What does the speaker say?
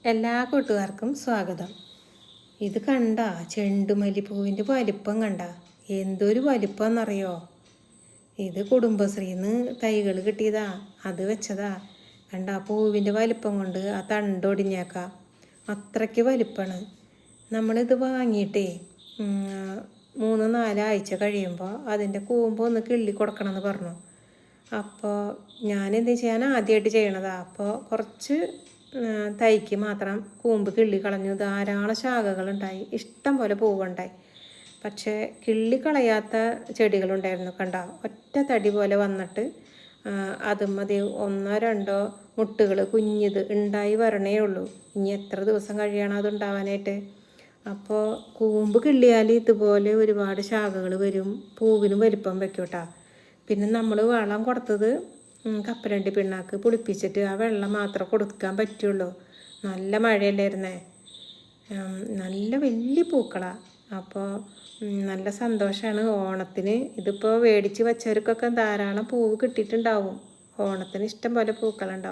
എല്ലാ കൂട്ടുകാർക്കും സ്വാഗതം. ഇത് കണ്ട ചെണ്ടുമല്ലിപ്പൂവിൻ്റെ വലിപ്പം കണ്ട എന്തൊരു വലിപ്പമെന്നറിയോ? ഇത് കുടുംബശ്രീന്ന് തൈകൾ കിട്ടിയതാ, അത് വെച്ചതാ. കണ്ട പൂവിൻ്റെ വലിപ്പം കൊണ്ട് ആ തണ്ടൊടിഞ്ഞേക്കാം, അത്രയ്ക്ക് വലിപ്പമാണ്. നമ്മളിത് വാങ്ങിയിട്ടേ 3-4 ആഴ്ച കഴിയുമ്പോൾ അതിൻ്റെ കൂമ്പ് ഒന്ന് കിള്ളി കൊടുക്കണമെന്ന് പറഞ്ഞു. അപ്പോൾ ഞാനെന്ത് ചെയ്യാൻ ആദ്യമായിട്ട് ചെയ്യണതാ. അപ്പോൾ കുറച്ച് തൈക്ക് മാത്രം കൂമ്പ് കിള്ളി കളഞ്ഞു. ധാരാളം ശാഖകളുണ്ടായി, ഇഷ്ടം പോലെ പൂവുണ്ടായി. പക്ഷേ കിള്ളി കളയാത്ത ചെടികളുണ്ടായിരുന്നു. കണ്ട ഒറ്റ തടി പോലെ വന്നിട്ട് അതും മതി 1-2 മുട്ടുകൾ കുഞ്ഞിത് ഉണ്ടായി വരണേ ഉള്ളൂ. ഇനി എത്ര ദിവസം കഴിയണം അതുണ്ടാവാനായിട്ട്? അപ്പോൾ കൂമ്പ് കിള്ളിയാൽ ഇതുപോലെ ഒരുപാട് ശാഖകൾ വരും, പൂവിനും വലിപ്പം വെക്കും കേട്ടോ. പിന്നെ നമ്മൾ വളം കൊടുത്തത് കപ്പലണ്ടി പിണ്ണാക്ക് പുളിപ്പിച്ചിട്ട് ആ വെള്ളം മാത്രമേ കൊടുക്കാൻ പറ്റുള്ളൂ. നല്ല മഴയല്ലായിരുന്നേ, നല്ല വലിയ പൂക്കളാണ്. അപ്പോൾ നല്ല സന്തോഷമാണ് ഓണത്തിന്. ഇതിപ്പോൾ മേടിച്ച് വെച്ചവർക്കൊക്കെ ധാരാളം പൂവ് കിട്ടിയിട്ടുണ്ടാവും. ഓണത്തിന് ഇഷ്ടം പോലെ പൂക്കളുണ്ടാവും.